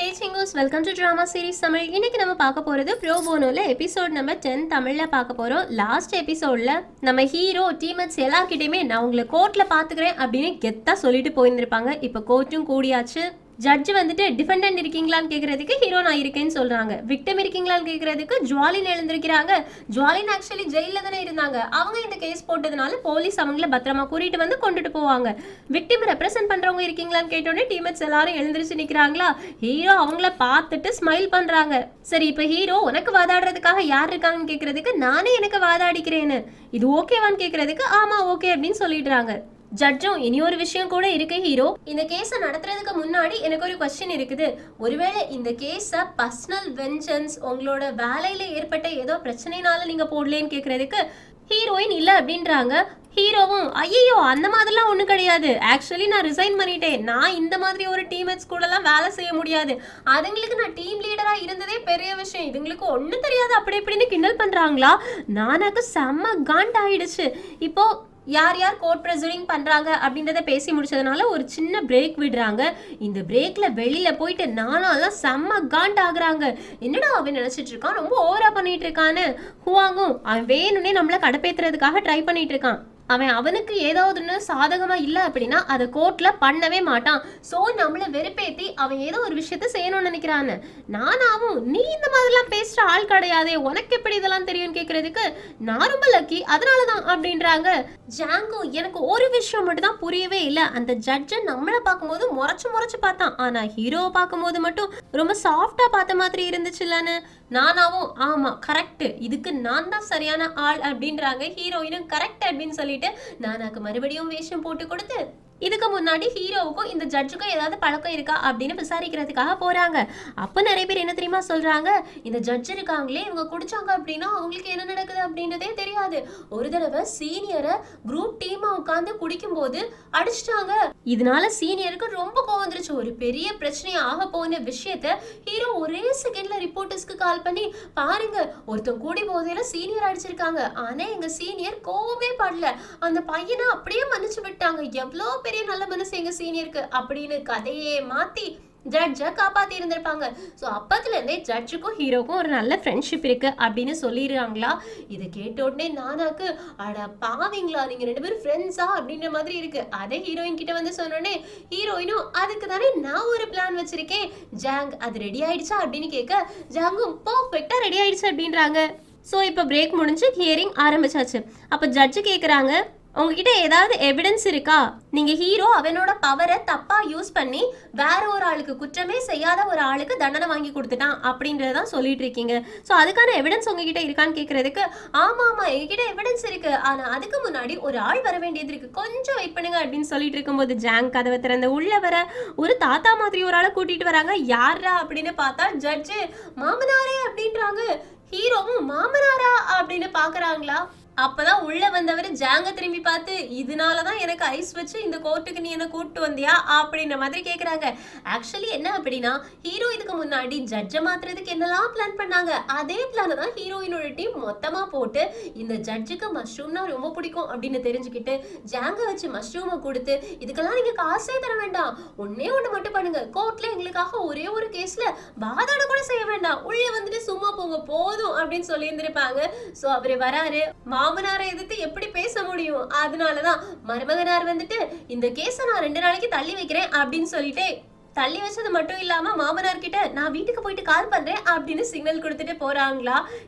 Hey chingos, welcome to drama series Tamil. இன்னைக்கு நம்ம பார்க்க போறது ப்ரோ போனோல எபிசோட் நம்பர் 10 தமிழ்ல பார்க்க போறோம். லாஸ்ட் எபிசோட்ல நம்ம ஹீரோ டீமேட்ஸ் எல்லார்கிட்டயுமே நான் உங்களை கோர்ட்ல பாத்துக்கிறேன் அப்படின்னு கெத்தா சொல்லிட்டு போயிருந்திருப்பாங்க. இப்ப கோர்ட்டும் கூடியாச்சு. ஜட்ஜ் வந்துட்டு டிஃபெண்டன்ட் இருக்கீங்களான்னு கேட்கறதுக்கு ஹீரோ நான் இருக்கேன்னு சொல்றாங்க. விக்டிம் இருக்கீங்களான்னு கேட்கறதுக்கு ஜுவாலின் எழுந்திருக்கிறாங்க. ஜுவாலின் ஆக்சுவலி ஜெயில தானே இருந்தாங்க. அவங்க இந்த கேஸ் போட்டதுனால போலீஸ் அவங்கள பத்திரமா கூட்டிட்டு வந்து கொண்டுட்டு போவாங்க. விக்டிம் ரெப்ரசென்ட் பண்றவங்க இருக்கீங்களான்னு கேட்டோடனே டீமேட்ஸ் எல்லாரும் எழுந்திருச்சு நிக்கிறாங்களா. ஹீரோ அவங்கள பார்த்துட்டு ஸ்மைல் பண்றாங்க. சரி, இப்ப ஹீரோ உனக்கு வாதாடுறதுக்காக யார் இருக்காங்கன்னு கேட்கறதுக்கு நானே எனக்கு வாதாடிக்கிறேன்னு, இது ஓகேவான்னு கேட்கறதுக்கு ஆமா ஓகே அப்படின்னு சொல்லிடுறாங்க. ஜட்ஜும் இனி ஒரு விஷயம் கூட இருக்கு ஹீரோ, இந்த கேஸை நடத்துறதுக்கு முன்னாடி எனக்கு ஒரு கொஸ்டின் இருக்குது. ஒருவேளை இந்த கேஸை பர்சனல் வெஞ்சன்ஸ் உங்களோட வேலையில ஏற்பட்ட ஏதோ பிரச்சனைனால நீங்க போடலேன்னு கேட்கறதுக்கு ஹீரோயின் இல்ல அப்படின்றாங்க. ஹீரோவும் ஐயோ அந்த மாதிரிலாம் ஒன்றும் கிடையாது, ஆக்சுவலி நான் ரிசைன் பண்ணிட்டேன், நான் இந்த மாதிரி ஒரு டீம்மேட்ஸ் கூடலாம் வேலை செய்ய முடியாது, அதுங்களுக்கு நான் டீம் லீடராக இருந்ததே பெரிய விஷயம், இதுங்களுக்கு ஒன்றும் தெரியாது அப்படி இப்படின்னு கிண்டல் பண்ணுறாங்களா. நானாக்கு செம்ம காண்ட் ஆயிடுச்சு. இப்போ யார் யார் கோர்ட் ப்ரெசரிங் பண்ணுறாங்க அப்படின்றத பேசி முடிச்சதுனால ஒரு சின்ன பிரேக் விடுறாங்க. இந்த பிரேக்ல வெளியில போயிட்டு நானாலாம் செம்ம காண்ட் ஆகுறாங்க. என்னடா அவன் நினைச்சிட்டு இருக்கான், ரொம்ப ஓவரா பண்ணிட்டு இருக்கான்னு. ஹுவாங்கும் அவன் வேணும்னே நம்மளை கடப்பேத்துறதுக்காக ட்ரை பண்ணிட்டு இருக்கான். அவனுக்கு ஏதாவது ஒன்று சாதகமா இல்லை அப்படின்னா அதை கோர்ட்ல பண்ணவே மாட்டான். ஸோ நம்மளை வெறுப்பேத்தி அவன் ஏதோ ஒரு விஷயத்த செய்யணும்னு நினைக்கிறான்னு. நானாவும் நீ இந்த மாதிரிலாம் பேசுற ஆள் கிடையாதே, உனக்கு எப்படி இதெல்லாம் தெரியும்னு கேட்கறதுக்கு நான் ரொம்ப லக்கி அதனாலதான் அப்படின்றாங்க. ஜாங்கோ எனக்கு ஒரு விஷயம் மட்டும் தான் புரியவே இல்லை, அந்த ஜட்ஜை நம்மளை பார்க்கும்போது முறைச்சு பார்த்தான், ஆனா ஹீரோவை பார்க்கும்போது மட்டும் ரொம்ப சாஃப்டா பார்த்த மாதிரி இருந்துச்சுல்லன்னு. நானாவும் ஆமா கரெக்ட், இதுக்கு நான் தான் சரியான ஆள் அப்படின்றாங்க. ஹீரோயினும் கரெக்ட் அப்படின்னு சொல்லிட்டு நானாக்கு மறுபடியும் வேஷம் போட்டு கொடுத்து இதுக்கு முன்னாடி ஹீரோவுக்கும் இந்த ஜட்ஜுக்கும் ஏதாவது பழக்கம் இருக்கா அப்படின்னு விசாரிக்கிறதுக்காக போறாங்க. அப்ப நிறைய பேர் என்ன தெரியுமா சொல்றாங்க, இந்த ஜட்ஜ் இருக்காங்களே இவங்க குடிச்சாங்க அப்படின்னா அவங்களுக்கு என்ன நடக்குது அப்படின்றதே தெரியாது. ஒரு தடவை சீனியரை குரூப் டீமா உட்காந்து குடிக்கும் போது அடிச்சிட்டாங்க. இதனால சீனியருக்கு ரொம்ப கோவம் வந்துருச்சு. ஒரு பெரிய பிரச்சனை ஆக போன விஷயத்த ஹீரோ ஒரே செகண்ட்ல ரிப்போர்ட்டர்ஸ்க்கு கால் பண்ணி பாருங்க ஒருத்தன் கூடி போதையில சீனியர் அடிச்சிருக்காங்க, ஆனா எங்க சீனியர் கோவமே படல, அந்த பையனை அப்படியே மன்னிச்சு விட்டாங்க, எவ்வளோ பெரிய நல்ல மனசு எங்க சீனியருக்கு அப்படின்னு கதையே மாத்தி ஜட்ஜை காப்பாத்தி இருந்திருப்பாங்க. ஸோ அப்பத்துல இருந்தே ஜட்ஜுக்கும் ஹீரோக்கும் ஒரு நல்ல ஃப்ரெண்ட்ஷிப் இருக்கு அப்படின்னு சொல்லிடுறாங்களா. இதை கேட்ட உடனே நானாக்கு அட பாவீங்களா நீங்க ரெண்டு பேரும் ஃப்ரெண்ட்ஸா அப்படின்ற மாதிரி இருக்கு. அதே ஹீரோயின் கிட்ட வந்து சொன்னோடனே ஹீரோயினும் அதுக்கு தானே நான் ஒரு பிளான் வச்சிருக்கேன் ஜாங், அது ரெடி ஆயிடுச்சா அப்படின்னு கேட்க ஜாங்கும் பர்ஃபெக்டா ரெடி ஆயிடுச்சு அப்படின்றாங்க. ஸோ இப்போ பிரேக் முடிஞ்சு ஹியரிங் ஆரம்பிச்சாச்சு. அப்போ ஜட்ஜு கேட்குறாங்க உங்ககிட்ட ஏதாவது எவிடன்ஸ் இருக்கா, நீங்க ஹீரோ அவனோட பவரை தப்பா யூஸ் பண்ணி வேற ஒரு ஆளுக்கு குற்றமே செய்யாத ஒரு ஆளுக்கு தண்டனை வாங்கி கொடுத்துட்டான் அப்படின்றதான் சொல்லிட்டு இருக்கீங்க, ஸோ அதுக்கான எவிடன்ஸ் உங்ககிட்ட இருக்கான்னு கேட்கறதுக்கு ஆமா எங்ககிட்ட எவிடன்ஸ் இருக்கு, ஆனா அதுக்கு முன்னாடி ஒரு ஆள் வர வேண்டியது இருக்கு, கொஞ்சம் வெயிட் பண்ணுங்க அப்படின்னு சொல்லிட்டு இருக்கும்போது ஜாங் கதவை திறந்த உள்ள வர ஒரு தாத்தா மாதிரி ஒரு ஆளை கூட்டிட்டு வராங்க. யாரா அப்படின்னு பார்த்தா ஜட்ஜு மாமனாரே அப்படின்றாங்க. ஹீரோவும் மாமனாரா அப்படின்னு பாக்குறாங்களா. அப்பதான் உள்ள வந்தவர் ஜாங்க திரும்பி பார்த்து இதனாலதான் எனக்கு ஐஸ் வச்சு இந்த கோர்ட்டுக்கு நீ என்ன கூப்பிட்டு வந்தியா அப்படின்ற மாதிரி கேக்குறாங்க. ஆக்சுவலி என்ன அப்படின்னா ஹீரோ இதுக்கு முன்னாடி ஜட்ஜை மாத்துறதுக்கு என்னெல்லாம் பிளான் பண்ணாங்க, அதே பிளான தான் ஹீரோயினோட டீம் மொத்தமா போட்டு இந்த ஜட்ஜுக்கு மஷ்ரூம்னா ரொம்ப பிடிக்கும் அப்படின்னு தெரிஞ்சுக்கிட்டு ஜாங்க வச்சு மஷ்ரூமை கொடுத்து இதுக்கெல்லாம் நீங்க காசே தர வேண்டாம், ஒன்னே ஒண்ணு மட்டும் பண்ணுங்க, கோர்ட்ல எங்களுக்காக ஒரே ஒரு கேஸ்ல வாதாட கூட செய்ய வேண்டாம், உள்ள வந்துட்டு சும்மா போங்க போதும் அப்படின்னு சொல்லி இருந்திருப்பாங்க. சோ அவரு வராரு, மாமனாரை எதிர்த்து எப்படி பேச முடியும், அதனாலதான் மருமகனார் வந்துட்டு இந்த கேஸை நான் 2 நாளைக்கு தள்ளி வைக்கிறேன் அப்படின்னு சொல்லிட்டு தள்ளி வச்சது மட்டும் இல்லாம மாமனார் கிட்ட நான் வீட்டுக்கு போயிட்டு கால் பண்றேன் அப்படின்னு சிக்னல் கொடுத்துட்டு போறாங்களா.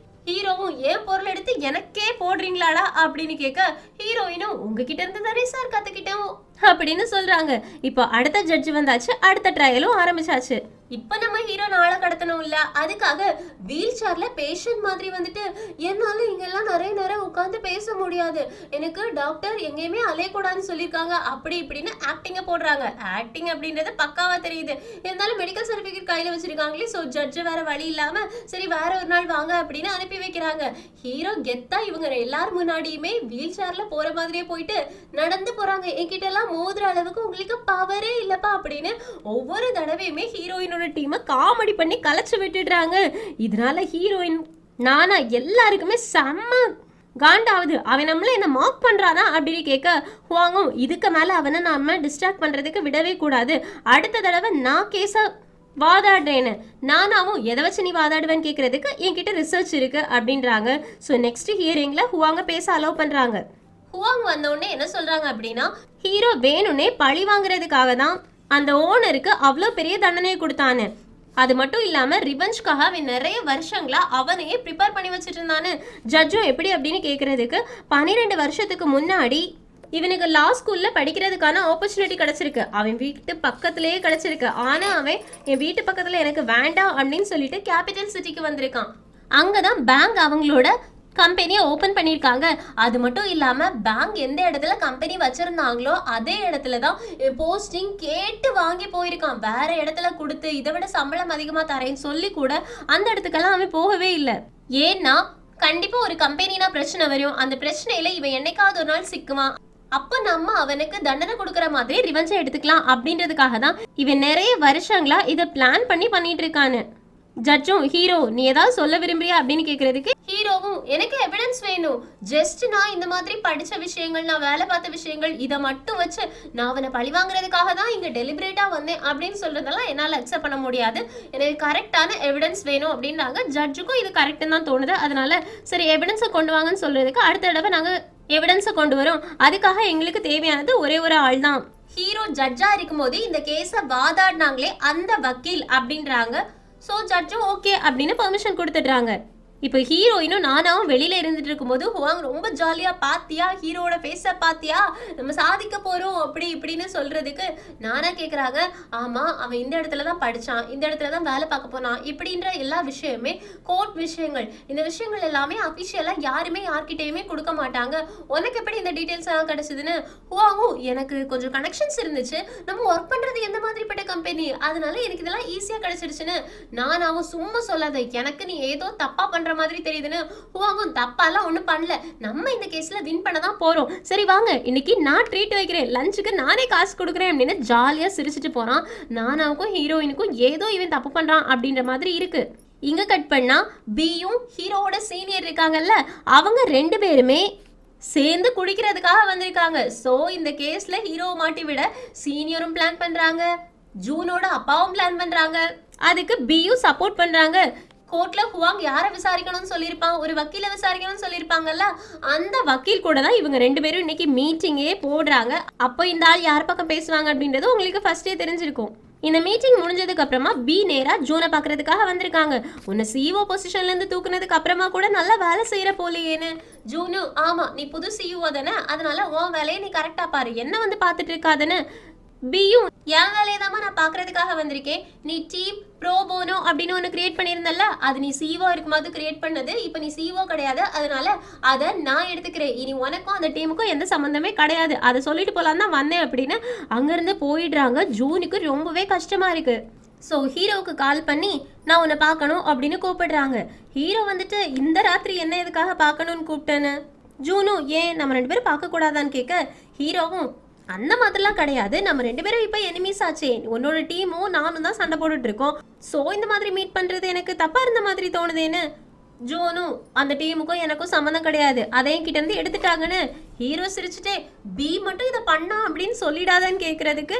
ஹீரோவும் ஏன் பொருள் எடுத்து எனக்கே போடுறீங்களாடா அப்படின்னு கேட்க ஹீரோயினும் உங்ககிட்ட இருந்து தானே சார் கத்துக்கிட்டோம் அப்படின்னு சொல்றாங்க. இப்போ அடுத்த ஜட்ஜ் வந்தாச்சு, அடுத்த ட்ரையலும் ஆரம்பிச்சாச்சு. இப்ப நம்ம ஹீரோ நாளை கடத்தணும் இல்ல, அதுக்காக வீல் சேர்ல பேஷண்ட் மாதிரி வந்துட்டு என்னால இங்கெல்லாம் நிறைய நேரம் உட்காந்து பேச முடியாது, எனக்கு டாக்டர் எங்கேயுமே அலையக்கூடாதுன்னு சொல்லியிருக்காங்க அப்படி இப்படின்னு ஆக்டிங்க போடுறாங்க. ஆக்டிங் அப்படின்றது பக்காவா தெரியுது, இருந்தாலும் மெடிக்கல் சர்டிபிகேட் கையில வச்சிருக்காங்களே. ஸோ ஜட்ஜு வேற வழி இல்லாம சரி வேற ஒரு நாள் வாங்க அப்படின்னு அனுப்பி வைக்கிறாங்க. ஹீரோ கெத்தா இவங்க எல்லாரும் முன்னாடியுமே வீல் சேர்ல போற மாதிரியே போயிட்டு நடந்து போறாங்க. என்கிட்ட எல்லாம் மோதுற அளவுக்கு உங்களுக்கு பவரே இல்லப்பா அப்படின்னு ஒவ்வொரு தடவையுமே ஹீரோயினோட டீமை காமெடி பண்ணி கலைச்சு விட்டுடுறாங்க. இதனால ஹீரோயின் நானா எல்லாருக்குமே செம்ம காண்டாவது, அவன் நம்மள என்ன மார்க் பண்றானா அப்படின்னு கேட்க ஹுவாங்கும் இதுக்கு மேல அவனை நாம டிஸ்ட்ராக்ட் பண்றதுக்கு விடவே கூடாது, அடுத்த தடவை நான் கேஸ வாதாடுறேன்னு. நானாவும் எதை வச்சு நீ வாதாடுவேன்னு கேட்கறதுக்கு என்கிட்ட ரிசர்ச் இருக்கு அப்படின்றாங்க. ஸோ நெக்ஸ்ட் ஹியரிங்ல ஹுவாங்க பேச அலோவ் பண்றாங்க. ஹுவாங் வந்தோடனே என்ன சொல்றாங்க அப்படின்னா, ஹீரோ வேணும்னே பழி வாங்குறதுக்காக தான் அந்த ஓனருக்கு அவ்வளோ பெரிய தண்டனையை கொடுத்தான்னு. அது மட்டும் இல்லாம ரிவெஞ்ச்காக அவன் நிறைய வருஷங்களா அவனையே ப்ரிப்பேர் பண்ணி வச்சுட்டு இருந்தான்னு. ஜட்ஜும் எப்படி அப்படின்னு கேட்கறதுக்கு 12 வருஷத்துக்கு முன்னாடி இவனுக்கு லா ஸ்கூல்ல படிக்கிறதுக்கான ஆப்பர்ச்சுனிட்டி கிடைச்சிருக்கு. அவன் வீட்டு பக்கத்திலேயே கிடைச்சிருக்கு. ஆனா அவன் என் வீட்டு பக்கத்துல எனக்கு வேண்டாம் அப்படின்னு சொல்லிட்டு கேபிட்டல் சிட்டிக்கு வந்திருக்கான். அங்கதான் பேங்க் அவங்களோட கம்பெனியை ஓப்பன் பண்ணியிருக்காங்க. அது மட்டும் இல்லாமல் பேங்க் எந்த இடத்துல கம்பெனி வச்சுருந்தாங்களோ அதே இடத்துல தான் போஸ்டிங் கேட்டு வாங்கி போயிருக்கான். வேற இடத்துல கொடுத்து இதை விட சம்பளம் அதிகமாக தரேன்னு சொல்லி கூட அந்த இடத்துக்கெல்லாம் அவன் போகவே இல்லை. ஏன்னா கண்டிப்பாக ஒரு கம்பெனினா பிரச்சனை வரும். அந்த பிரச்சனையில இவன் என்னைக்காவது ஒரு நாள் சிக்குவான். அப்ப நம்ம அவனுக்கு தண்டனை கொடுக்கற மாதிரி ரிவெஞ்சை எடுத்துக்கலாம் அப்படின்றதுக்காக தான் இவன் நிறைய வருஷங்களா இதை பிளான் பண்ணி பண்ணிட்டு இருக்கான்னு. ஜட்ஜும் ஹீரோ நீ ஏதாவது சொல்ல விரும்புறியா அப்படின்னு கேட்கறதுக்கு ஹீரோவும் எனக்கு எவிடன்ஸ் வேணும். ஜஸ்ட் நான் இந்த மாதிரி படிச்ச விஷயங்கள், நான் வேலை பார்த்த விஷயங்கள், இதை மட்டும் வச்சு நான் அவனை பழி வாங்குறதுக்காக தான் இங்க டெலிபரேட்டா வந்தேன் அப்படின்னு சொல்றதெல்லாம் என்னால் அக்செப்ட் பண்ண முடியாது. எனக்கு கரெக்டான எவிடன்ஸ் வேணும் அப்படின்னாங்க. ஜட்ஜுக்கும் இது கரெக்டுன்னு தான் தோணுது. அதனால சரி எவிடன்ஸை கொண்டு வாங்கன்னு சொல்றதுக்கு அடுத்த தடவை நாங்கள் எவிடன்ஸை கொண்டு வரோம். அதுக்காக எங்களுக்கு தேவையானது ஒரே ஒரு ஆள் தான். ஹீரோ ஜட்ஜா இருக்கும்போது இந்த கேஸை வாதாடினாங்களே அந்த வக்கீல் அப்படின்றாங்க. ஸோ ஜட்ஜும் ஓகே அப்படின்னு பெர்மிஷன் கொடுத்துட்றாங்க. இப்போ ஹீரோயினும் நானாவும் வெளியில இருந்துட்டு இருக்கும்போது ஹுவாங் ரொம்ப ஜாலியா பாத்தியா ஹீரோட ஃபேஸை பாத்தியா நம்ம சாதிக்க போறோம் அப்படி இப்படின்னு சொல்றதுக்கு நானா கேட்குறாங்க. ஆமா அவன் இந்த இடத்துல தான் படிச்சான், இந்த இடத்துல தான் வேலை பார்க்க போனான், இப்படின்ற எல்லா விஷயமே கோர்ட் விஷயங்கள். இந்த விஷயங்கள் எல்லாமே அஃபிஷியலா யாருமே யார்கிட்டயுமே கொடுக்க மாட்டாங்க. உனக்கு எப்படி இந்த டீட்டெயில்ஸ் எல்லாம் கிடைச்சதுன்னு ஹுவாங்கும் எனக்கு கொஞ்சம் கனெக்ஷன்ஸ் இருந்துச்சு, நம்ம ஒர்க் பண்றது எந்த மாதிரிப்பட்ட கம்பெனி, அதனால எனக்கு இதெல்லாம் ஈஸியா கிடைச்சிருச்சுன்னு நானாவும் சும்மா சொல்லாத எனக்கு நீ ஏதோ தப்பா பண்ற மாதிரி தெரியுதுன்னு. ஹுவாங்கும் தப்பாலாம் ஒன்றும் பண்ணல, நம்ம இந்த கேஸ்ல வின் பண்ண தான் போறோம், சரி வாங்க இன்னைக்கு நான் ட்ரீட் வைக்கிறேன், லஞ்சுக்கு நானே காசு கொடுக்குறேன் அப்படின்னு ஜாலியா சிரிச்சுட்டு போறான். நானாவுக்கும் ஹீரோயினுக்கும் ஏதோ இவன் தப்பு பண்றான் அப்படின்ற மாதிரி இருக்கு. இங்க கட் பண்ணா பியும் ஹீரோவோட சீனியர் இருக்காங்கல்ல அவங்க 2 பேருமே சேர்ந்து குடிக்கிறதுக்காக வந்திருக்காங்க. ஸோ இந்த கேஸ்ல ஹீரோவை மாட்டி விட சீனியரும் பிளான் பண்றாங்க, ஜூனோட அப்பாவும் பிளான் பண்றாங்க, அதுக்கு பியும் சப்போர்ட் பண்றாங்க. கோர்ட்ல ஹுவாங் யாரை விசாரிக்கணும்னு சொல்லியிருப்பான், ஒரு வக்கீல விசாரிக்கணும்னு சொல்லியிருப்பாங்கல்ல அந்த வக்கீல் கூட தான் இவங்க 2 பேரும் இன்னைக்கு மீட்டிங்கே போடுறாங்க. அப்போ இந்த ஆள் யார் பக்கம் பேசுவாங்க அப்படின்றது உங்களுக்கு ஃபர்ஸ்டே தெரிஞ்சிருக்கும். இந்த மீட்டிங் முடிஞ்சதுக்கு அப்புறமா பி நேரா ஜூனை பாக்குறதுக்காக வந்திருக்காங்க. உன்னை சிஇஓ பொசிஷன்ல இருந்து தூக்குனதுக்கு அப்புறமா கூட நல்லா வேலை செய்யற போலியேன்னு. ஜூனு ஆமா நீ புது சிஇஓ தானே, அதனால உன் வேலையை நீ கரெக்டா பாரு, என்ன வந்து பாத்துட்டு இருக்காதுன்னு. பியும் என் வேலையதாமா நான் பாக்குறதுக்காக வந்திருக்கேன், நீ டீம் ப்ரோ போனோ அப்படின்னு ஒன்று கிரியேட் பண்ணியிருந்தல அது நீ சிஓ இருக்கும்போது கிரியேட் பண்ணது, இப்போ நீ சிஓ கிடையாது, அதனால அதை நான் எடுத்துக்கிறேன், இனி உனக்கும் அந்த டீமுக்கும் எந்த சம்மந்தமே கிடையாது, அதை சொல்லிட்டு போலாம் தான் வந்தேன் அப்படின்னு அங்கேருந்து போயிடுறாங்க. ஜூனுக்கு ரொம்பவே கஷ்டமா இருக்கு. ஸோ ஹீரோவுக்கு கால் பண்ணி நான் உன்னை பார்க்கணும் அப்படின்னு கூப்பிடுறாங்க. ஹீரோ வந்துட்டு இந்த ராத்திரி என்ன எதுக்காக பார்க்கணும்னு கூப்பிட்டேன்னு. ஜூனும் ஏன் நம்ம 2 பேரும் பார்க்கக்கூடாதான்னு கேட்க ஹீரோவும் அந்த மாதிரிலாம் கிடையாது, நம்ம 2 பேரும் இப்போ எனிமீஸ் ஆச்சே, உன்னோட டீமும் நானும் தான் சண்டை போட்டுட்டு இருக்கோம், ஸோ இந்த மாதிரி மீட் பண்ணுறது எனக்கு தப்பாக இருந்த மாதிரி தோணுதேன்னு. ஜூனும் அந்த டீமுக்கும் எனக்கும் சம்மந்தம் கிடையாது, அதையும் கிட்ட இருந்து எடுத்துட்டாங்கன்னு. ஹீரோ சிரிச்சுட்டே பி மட்டும் இதை பண்ணான் அப்படின்னு சொல்லிடாதான்னு கேட்கறதுக்கு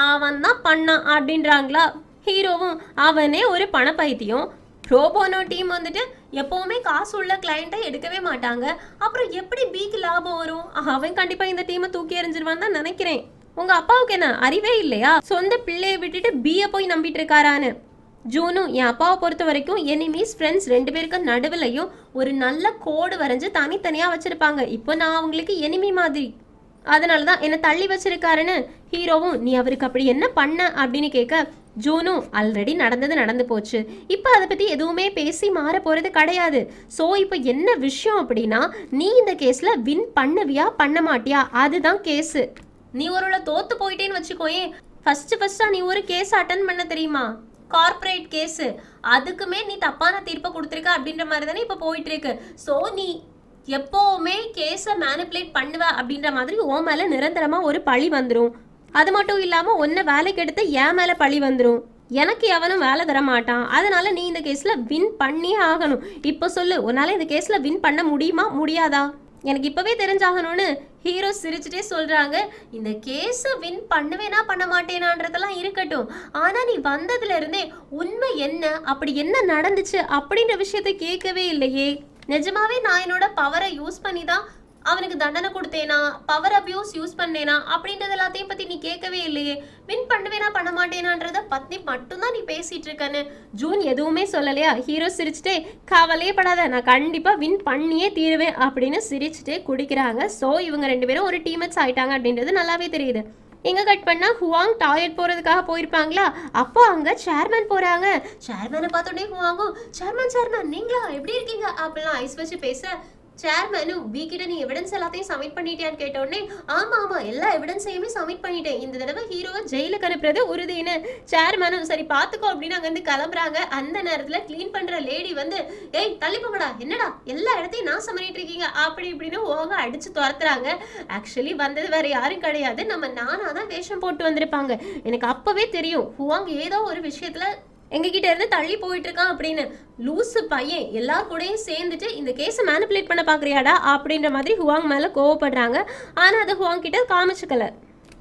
அவன் தான் பண்ணான் அப்படின்றாங்களா. ஹீரோவும் அவனே ஒரு பணப்பைத்தியம், ப்ரோபோனோ டீம் வந்துட்டு எப்பவுமே காசு உள்ள கிளைண்ட்டை எடுக்கவே மாட்டாங்க, அப்புறம் எப்படி பிக்கு லாபம் வரும், அவன் கண்டிப்பா இந்த டீமை தூக்கி எறிஞ்சிருவான்னு தான் நினைக்கிறேன். உங்க அப்பாவுக்கு என்ன அறிவே இல்லையா, சொந்த பிள்ளையை விட்டுட்டு பியை போய் நம்பிட்டு இருக்காரான்னு. ஜூனும் என் அப்பாவை பொறுத்த வரைக்கும் எனிமீஸ் ஃப்ரெண்ட்ஸ் 2 பேருக்கு நடுவுலையும் ஒரு நல்ல கோடு வரைஞ்சு தனித்தனியா வச்சிருப்பாங்க, இப்போ நான் அவங்களுக்கு எனிமி மாதிரி, அதனால தான் என்னை தள்ளி வச்சிருக்காருன்னு. ஹீரோவும் நீ அவருக்கு அப்படி என்ன பண்ண அப்படின்னு கேட்க ஜூனும் ஆல்ரெடி நடந்தது நடந்து போச்சு, இப்போ அதை பற்றி எதுவுமே பேசி மாற போகிறது கிடையாது, ஸோ இப்போ என்ன விஷயம் அப்படின்னா நீ இந்த கேஸில் வின் பண்ணுவியா பண்ண மாட்டியா அதுதான் கேஸு. நீ ஒருவேளை தோத்து போயிட்டேன்னு வச்சுக்கோயே, ஃபஸ்ட்டாக நீ ஒரு கேஸ் அட்டன் பண்ண தெரியுமா, கார்ப்பரேட் கேஸு, அதுக்குமே நீ தப்பான தீர்ப்பை கொடுத்துருக்க அப்படின்ற மாதிரி தானே இப்போ போயிட்டு இருக்கு. ஸோ நீ எப்போவுமே கேஸை மேனிப்புலேட் பண்ணுவ அப்படின்ற மாதிரி உன் மேலே நிரந்தரமாக ஒரு பழி வந்துடும். அது மட்டும் இல்லாமல் ஒன்றை வேலைக்கு எடுத்து என் மேலே பழி வந்துடும், எனக்கு எவனும் வேலை தர மாட்டான், அதனால நீ இந்த கேஸில் வின் பண்ணியே ஆகணும். இப்போ சொல்லு, உன்னால் இந்த கேஸில் வின் பண்ண முடியுமா முடியாதா? எனக்கு இப்பவே தெரிஞ்சாகணும்னு ஹீரோ சிரிச்சுட்டே சொல்றாங்க. இந்த கேஸை வின் பண்ணுவேனா பண்ண மாட்டேனான்றதெல்லாம் இருக்கட்டும், ஆனா நீ வந்ததுல இருந்தே உண்மை என்ன, அப்படி என்ன நடந்துச்சு அப்படின்ற விஷயத்த கேட்கவே இல்லையே. நிஜமாவே நான் என்னோட பவரை யூஸ் பண்ணி தான் அவனுக்கு தண்டனை கொடுத்தேனா, பவர் அபியூஸ் யூஸ் பண்ணேனா அப்படின்றது எல்லாத்தையும் பத்தி நீ கேட்கவே இல்லையே. வின் பண்ணுவேனா பண்ண மாட்டேனான்றத பத்தி மட்டும்தான் நீ பேசிட்டு இருக்கன்னு ஜூன் எதுவுமே சொல்லலையா. ஹீரோ சிரிச்சுட்டே கவலையே படாத, நான் கண்டிப்பா வின் பண்ணியே தீருவேன் அப்படின்னு சிரிச்சுட்டே குடிக்கிறாங்க. ஸோ இவங்க 2 பேரும் ஒரு டீமேட்ஸ் ஆயிட்டாங்க அப்படின்றது நல்லாவே தெரியுது. எங்க கட் பண்ணா ஹுவாங் டாய்லெட் போறதுக்காக போயிருப்பாங்களா, அப்போ அங்க சேர்மேன் போறாங்க. சேர்மேனை பார்த்தோன்னே ஹுவாங்கும் சேர்மேன் நீங்களா எப்படி இருக்கீங்க அப்படிலாம் ஐஸ் வச்சு பேச, சேர்மேனும் வி கிட்ட நீ எவிடன்ஸ் எல்லாத்தையும் சப்மிட் பண்ணிட்டியான்னு கேட்ட உடனே ஆமா எல்லா எவிடன்ஸையுமே சப்மிட் பண்ணிட்டேன், இந்த தடவை ஹீரோவை ஜெயிலுக்கு அனுப்புறது உறுதின்னு சேர்மேனும் சரி பாத்துக்கோ அப்படின்னு அங்க இருந்து கிளம்புறாங்க. அந்த நேரத்துல கிளீன் பண்ற லேடி வந்து ஏய் தள்ளி போங்கடா, என்னடா எல்லா இடத்தையும் நாசம் பண்ணிட்டு இருக்கீங்க அப்படி இப்படின்னு ஓங்க அடிச்சு துரத்துறாங்க. ஆக்சுவலி வந்தது வேற யாரும் கிடையாது, நம்ம நானா தான் வேஷம் போட்டு வந்திருப்பாங்க. எனக்கு அப்பவே தெரியும் ஹுவாங் ஏதோ ஒரு விஷயத்துல எங்ககிட்ட இருந்து தள்ளி போயிட்டு இருக்கான் அப்படின்னு. லூசு பையன் எல்லார் கூடயும் சேர்ந்துட்டு இந்த கேஸை மேனிப்புலேட் பண்ண பாக்குறியாடா அப்படின்ற மாதிரி ஹுவாங் மேல கோவப்படுறாங்க. ஆனா அதை ஹுவாங் கிட்ட காமிச்சுக்கல.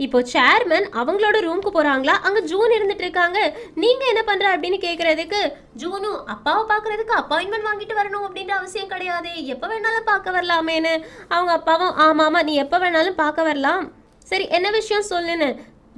இப்போ சேர்மன் அவங்களோட ரூமுக்கு போறாங்களா, அங்க ஜூன் இருந்துட்டு இருக்காங்க. நீங்க என்ன பண்ற அப்படின்னு கேக்குறதுக்கு ஜூனும் அப்பாவை பாக்குறதுக்கு அப்பாயின்மெண்ட் வாங்கிட்டு வரணும் அப்படின்ற அவசியம் கிடையாது, எப்ப வேணாலும் பார்க்க வரலாமேன்னு. அவங்க அப்பாவும் ஆமாமா நீ எப்ப வேணாலும் பார்க்க வரலாம், சரி என்ன விஷயம் சொல்லுன்னு.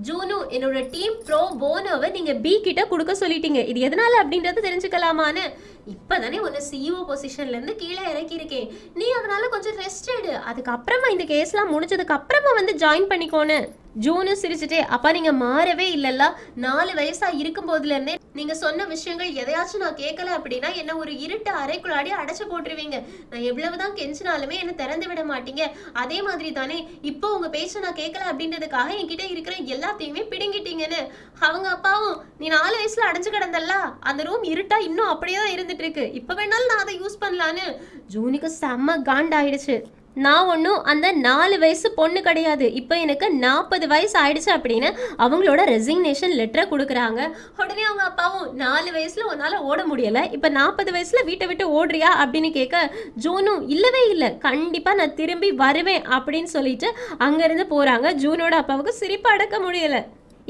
ஜூனு என்னோட டீம் ப்ரோ போனோவை நீங்க பி கிட்ட கொடுக்க சொல்லிட்டீங்க, இது எதனால அப்படின்றது தெரிஞ்சுக்கலாமான்னு. இப்பதானே உன்னை சிஇஓ பொசிஷன்ல இருந்து கீழே இறக்கி இருக்கேன், நீ அதனால கொஞ்சம் ரெஸ்ட் எடு, அதுக்கப்புறமா இந்த கேஸ்லாம் முடிஞ்சதுக்கு அப்புறமா வந்து ஜாயின் பண்ணிக்கோன்னு. ஜூனு சிரிச்சுட்டே அப்பா நீங்க மாறவே இல்லல்ல, 4 வயசா இருக்கும் போதுல இருந்தே நீங்க சொன்ன விஷயங்கள் எதையாச்சும் நான் கேட்கல அப்படின்னா என்ன ஒரு இருட்டு அறைக்குள்ளாடி அடைச்சு போட்டுருவீங்க, நான் எவ்வளவுதான் கெஞ்சினாலுமே என்ன திறந்து விட மாட்டீங்க. அதே மாதிரி தானே இப்போ உங்க பேச்ச நான் கேட்கல அப்படின்றதுக்காக என்கிட்ட இருக்கிற எல்லாத்தையுமே பிடுங்கிட்டீங்கன்னு. அவங்க அப்பாவும் நீ 4 வயசுல அடைஞ்சு கிடந்தல்ல, அந்த ரூம் இருட்டா இன்னும் அப்படியே தான் இருந்துட்டு இருக்கு, இப்ப வேணாலும் நான் அதை யூஸ் பண்ணலான்னு. ஜூனுக்கு செம்ம காண்டாயிடுச்சு. நான் ஒன்றும் அந்த 4 வயசு பொண்ணு கிடையாது, இப்போ எனக்கு 40 வயசு ஆயிடுச்சு அப்படின்னு அவங்களோட ரெசிக்னேஷன் லெட்டரை கொடுக்குறாங்க. உடனே அவங்க அப்பாவும் 4 வயசுல உன்னால ஓட முடியல, இப்போ 40 வயசுல வீட்டை விட்டு ஓடுறியா அப்படின்னு கேட்க ஜூனும் இல்லவே இல்லை கண்டிப்பா நான் திரும்பி வருவேன் அப்படின்னு சொல்லிட்டு அங்கிருந்து போறாங்க. ஜூனோட அப்பாவுக்கு சிரிப்பு அடக்க முடியல.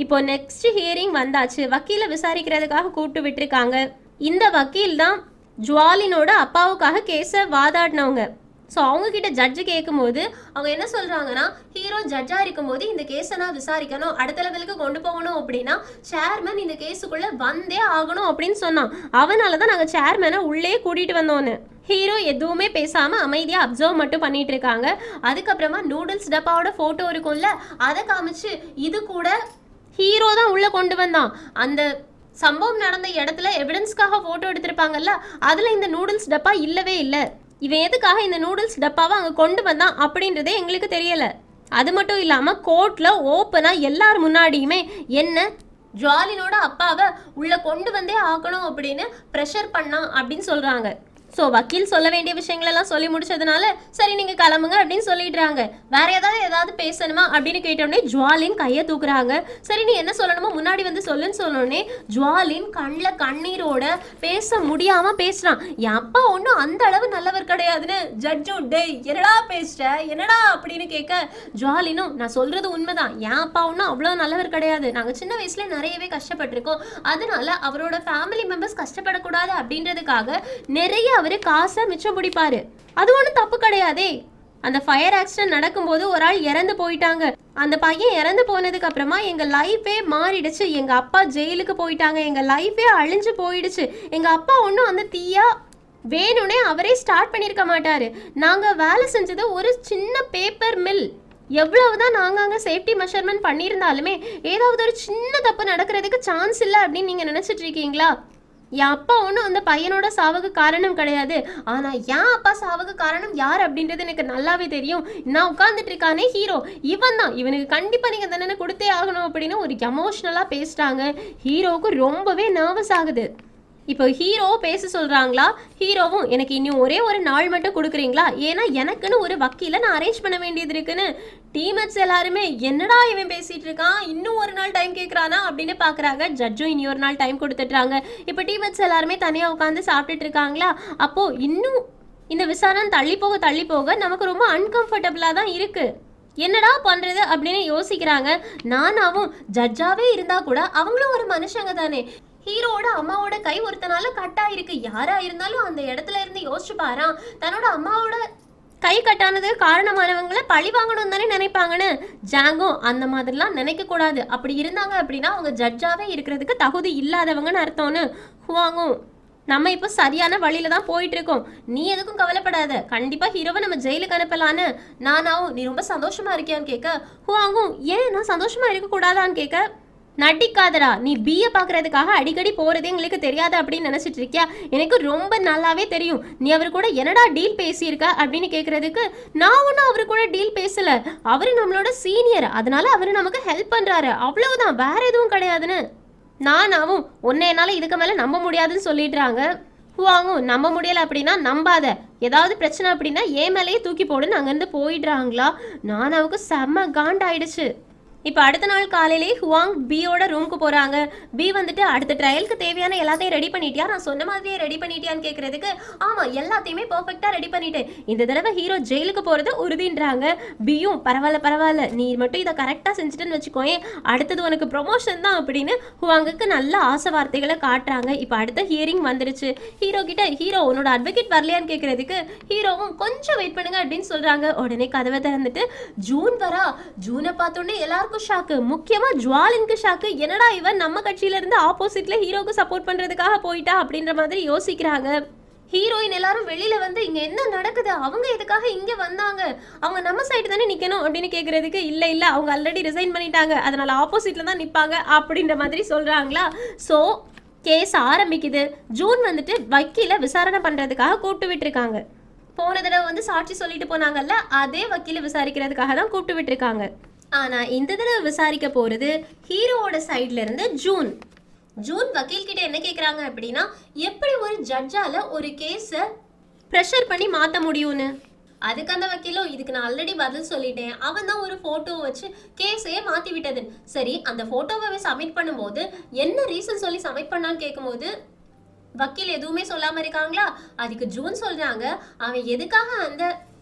இப்போ நெக்ஸ்ட் ஹியரிங் வந்தாச்சு, வக்கீலை விசாரிக்கிறதுக்காக கூப்பிட்டு விட்டுருக்காங்க. இந்த வக்கீல் தான் ஜுவாலினோட அப்பாவுக்காக கேஸை வாதாடினவங்க. ஸோ அவங்கக்கிட்ட ஜட்ஜு கேட்கும்போது அவங்க என்ன சொல்கிறாங்கன்னா ஹீரோ ஜட்ஜாக இருக்கும்போது இந்த கேஸை நான் விசாரிக்கணும், அடுத்த லெவலுக்கு கொண்டு போகணும் அப்படின்னா சேர்மன் இந்த கேஸுக்குள்ளே வந்தே ஆகணும் அப்படின்னு சொன்னான். அவனால தான் நாங்கள் சேர்மனை உள்ளே கூட்டிகிட்டு வந்தோன்னு. ஹீரோ எதுவுமே பேசாமல் அமைதியாக அப்சர்வ் மட்டும் பண்ணிட்டு இருக்காங்க. அதுக்கப்புறமா நூடுல்ஸ் டப்பாவோட ஃபோட்டோ இருக்கும்ல, அதை காமிச்சு இது கூட ஹீரோ தான் உள்ளே கொண்டு வந்தான். அந்த சம்பவம் நடந்த இடத்துல எவிடன்ஸ்க்காக ஃபோட்டோ எடுத்திருப்பாங்கல்ல, அதில் இந்த நூடுல்ஸ் டப்பா இல்லவே இல்லை. இவன் எதுக்காக இந்த நூடுல்ஸ் டப்பாவை அங்கே கொண்டு வந்தான் அப்படின்றதே எங்களுக்கு தெரியலை. அது மட்டும் இல்லாமல் கோர்ட்டில் ஓப்பனாக எல்லார் முன்னாடியுமே என்ன ஜுவாலினோட அப்பாவை உள்ளே கொண்டு வந்தே ஆக்கணும் அப்படின்னு ப்ரெஷர் பண்ணான் அப்படின்னு சொல்கிறாங்க. ஸோ வக்கீல் சொல்ல வேண்டிய விஷயங்களெல்லாம் சொல்லி முடிச்சதுனால சரி நீங்கள் கிளம்புங்க அப்படின்னு சொல்லிடுறாங்க. வேற ஏதாவது பேசணுமா அப்படின்னு கேட்டோடனே ஜுவாலின் கையை தூக்குறாங்க. சரி நீ என்ன சொல்லணுமோ முன்னாடி வந்து சொல்லுன்னு சொன்னோடனே ஜுவாலின் கண்ணில் கண்ணீரோட பேச முடியாமல் பேசுகிறான். என் அப்பா ஒன்றும் அந்த அளவு நல்லவர் கிடையாதுன்னு ஜட்ஜு டே என்னடா பேசுற என்னடா அப்படின்னு கேட்க ஜுவாலினும் நான் சொல்கிறது உண்மைதான், என் அப்பா ஒன்றும் அவ்வளோ நல்லவர் கிடையாது, நாங்கள் சின்ன வயசுல நிறையவே கஷ்டப்பட்டிருக்கோம், அதனால அவரோட ஃபேமிலி மெம்பர்ஸ் கஷ்டப்படக்கூடாது அப்படின்றதுக்காக நிறைய அவரு காசை மிச்சம் பிடிப்பாரு, அது ஒன்றும் தப்பு கிடையாதே. அந்த ஃபயர் ஆக்சிடென்ட் நடக்கும்போது ஒரு ஆள் இறந்து போயிட்டாங்க, அந்த பையன் இறந்து போனதுக்கு அப்புறமா எங்க லைஃபே மாறிடுச்சு, எங்க அப்பா ஜெயிலுக்கு போயிட்டாங்க, எங்க லைஃபே அழிஞ்சு போயிடுச்சு, எங்க அப்பா ஒன்றும் அந்த தீயா வேணும்னே அவரே ஸ்டார்ட் பண்ணியிருக்க மாட்டாரு, நாங்க வேலை செஞ்சது ஒரு சின்ன பேப்பர் மில், எவ்வளவுதான் நாங்கள் அங்கே சேஃப்டி மெஷர்மெண்ட் பண்ணியிருந்தாலுமே ஏதாவது ஒரு சின்ன தப்பு நடக்கிறதுக்கு சான்ஸ் இல்லை அப்படின்னு நீங்கள் நினச்சிட்டு இருக்கீங்களா? என் அப்பா ஒன்றும் அந்த பையனோட சாவுக்கு காரணம் கிடையாது, ஆனால் என் அப்பா சாவுக்கு காரணம் யார் அப்படின்றது எனக்கு நல்லாவே தெரியும். நான் உட்காந்துட்டு இருக்கானே ஹீரோ, இவன் தான், இவனுக்கு கண்டிப்பாக நீங்கள் தண்டனை கொடுத்தே ஆகணும் அப்படின்னு ஒரு எமோஷ்னலாக பேசுகிறாங்க. ஹீரோவுக்கு ரொம்பவே நர்வஸ் ஆகுது. இப்போ ஹீரோ பேச சொல்கிறாங்களா, ஹீரோவும் எனக்கு இன்னும் ஒரே ஒரு நாள் மட்டும் கொடுக்குறீங்களா, ஏன்னா எனக்குன்னு ஒரு வக்கீலை நான் அரேஞ்ச் பண்ண வேண்டியது இருக்குன்னு. டீமேட்ஸ் எல்லாருமே என்னடா இவன் பேசிகிட்டு இருக்கான், இன்னும் ஒரு நாள் டைம் கேட்குறானா அப்படின்னு பார்க்குறாங்க. ஜட்ஜும் இனி ஒரு நாள் டைம் கொடுத்துட்றாங்க. இப்போ டீமேட்ஸ் எல்லாருமே தனியாக உட்காந்து சாப்பிட்டுட்டு இருக்காங்களா, அப்போது இன்னும் இந்த விசாரணை தள்ளி போக நமக்கு ரொம்ப அன்கம்ஃபர்டபுளா தான் இருக்கு. என்னடா பண்றது அப்படின்னு யோசிக்கிறாங்க. நானாவும் ஜட்ஜாவே இருந்தா கூட அவங்களும் ஒரு மனுஷங்க தானே. ஹீரோட அம்மாவோட கை ஒருத்தனால கட் ஆயிருக்கு. யாரா இருந்தாலும் அந்த இடத்துல இருந்து யோசிச்சு பாரா, தன்னோட அம்மாவோட கை கட்டானது காரணமானவங்களை பழி வாங்கணும் தானே நினைப்பாங்கன்னு. ஜாங்கோ அந்த மாதிரிலாம் நினைக்க கூடாது. அப்படி இருந்தாங்க அப்படின்னா அவங்க ஜட்ஜாவே இருக்கிறதுக்கு தகுதி இல்லாதவங்கன்னு அர்த்தம்னு ஹுவாங்கும். நம்ம இப்போ சரியான வழியில தான் போயிட்டு இருக்கோம், நீ எதுக்கும் கவலைப்படாத, கண்டிப்பா ஹீரோவை நம்ம ஜெயிலுக்கு அனுப்பலான்னு. நானாவும் நீ ரொம்ப சந்தோஷமா இருக்கியான்னு கேட்க, ஹுவாங்கும் ஏன் நான் சந்தோஷமா இருக்க கூடாதான்னு கேட்க, நடிக்காதடா, நீ பிஏ பார்க்கறதுக்காக அடிக்கடி போறதே எங்களுக்கு தெரியாது அப்படின்னு நினைச்சிட்டு இருக்கியா? எனக்கு ரொம்ப நல்லாவே தெரியும். நீ அவர் கூட என்னடா டீல் பேசியிருக்க அப்படின்னு கேட்கறதுக்கு, நான் ஒன்றும் அவரு கூட டீல் பேசல, அவரு நம்மளோட சீனியர், அதனால அவரு நமக்கு ஹெல்ப் பண்றாரு, அவ்வளவுதான், வேற எதுவும் கிடையாதுன்னு. நானாவும் உன்னை என்னால் இதுக்கு மேலே நம்ப முடியாதுன்னு சொல்லிடுறாங்க. ஹுவாங்கும் நம்ப முடியலை அப்படின்னா நம்பாத, ஏதாவது பிரச்சனை அப்படின்னா ஏன் மேலேயே தூக்கி போடுன்னு அங்கேருந்து போயிடுறாங்களா. நானாவுக்கு செம்ம காண்டாயிடுச்சு. இப்போ அடுத்த நாள் காலையிலே ஹுவாங் பியோட ரூமுக்கு போகிறாங்க. பி வந்துட்டு அடுத்த ட்ரையலுக்கு தேவையான எல்லாத்தையும் ரெடி பண்ணிட்டியா, நான் சொன்ன மாதிரியே ரெடி பண்ணிட்டியான்னு கேட்குறதுக்கு, ஆமாம் எல்லாத்தையுமே பர்ஃபெக்டாக ரெடி பண்ணிட்டேன், இந்த தடவை ஹீரோ ஜெயிலுக்கு போகிறது உறுதின்றாங்க. பியும் பரவாயில்ல நீ மட்டும் இதை கரெக்டாக செஞ்சுட்டுன்னு வச்சுக்கோயேன், அடுத்தது உனக்கு ப்ரொமோஷன் தான் அப்படின்னு ஹுவாங்குக்கு நல்ல ஆசை வார்த்தைகளை காட்டுறாங்க. இப்போ அடுத்த ஹியரிங் வந்துருச்சு. ஹீரோ கிட்ட, ஹீரோ உன்னோட அட்வொகேட் வரலையான்னு கேட்குறதுக்கு ஹீரோவும் கொஞ்சம் வெயிட் பண்ணுங்க அப்படின்னு சொல்கிறாங்க. உடனே கதவை திறந்துட்டு ஜூன் வரா. ஜூனை பார்த்தோன்னே எல்லாருக்கும் ஷாக்கு, முக்கியமா ஜுவாலினுக்கு ஷாக்கு. என்னடா இவன் நம்ம கட்சியில இருந்து ஆப்போசிட்ல ஹீரோக்கு சப்போர்ட் பண்றதுக்காக போயிட்டா அப்படின்ற மாதிரி யோசிக்கிறாங்க. ஹீரோயின் எல்லாரும் வெளியில வந்து இங்க என்ன நடக்குது, அவங்க எதுக்காக இங்க வந்தாங்க, அவங்க நம்ம சைடு தானே நிக்கணும் அப்படின்னு கேக்குறதுக்கு, இல்ல அவங்க ஆல்ரெடி ரிசைன் பண்ணிட்டாங்க, அதனால ஆப்போசிட்ல தான் நிப்பாங்க அப்படின்ற மாதிரி சொல்றாங்களா. சோ கேஸ் ஆரம்பிக்குது. ஜூன் வந்துட்டு வக்கீல விசாரணை பண்றதுக்காக கூப்பிட்டு விட்டுருக்காங்க. போன தடவை வந்து சாட்சி சொல்லிட்டு போனாங்கல்ல, அதே வக்கீல விசாரிக்கிறதுக்காக தான் கூப்பிட்டு விட்டுருக்காங்க. ஆனா இந்த தடவை விசாரிக்க போறது ஹீரோவோட சைட்ல இருந்து ஜூன் வக்கீல் கிட்ட என்ன கேக்குறாங்க அப்படின்னா, எப்படி ஒரு ஜட்ஜால ஒரு கேஸ ப்ரெஷர் பண்ணி மாத்த முடியும்னு. அதுக்கு அந்த வக்கீலும், இதுக்கு நான் ஆல்ரெடி பதில் சொல்லிட்டேன், அவன் தான் ஒரு போட்டோ வச்சு கேஸையே மாத்தி விட்டது. சரி, அந்த போட்டோவை சப்மிட் பண்ணும்போது என்ன ரீசன் சொல்லி சப்மிட் பண்ணான்னு கேட்கும்போது வக்கீல் எதுவுமே சொல்லாம இருக்காங்களா. அதுக்கு ஜூன் சொல்றாங்க, அவன் எதுக்காக அந்த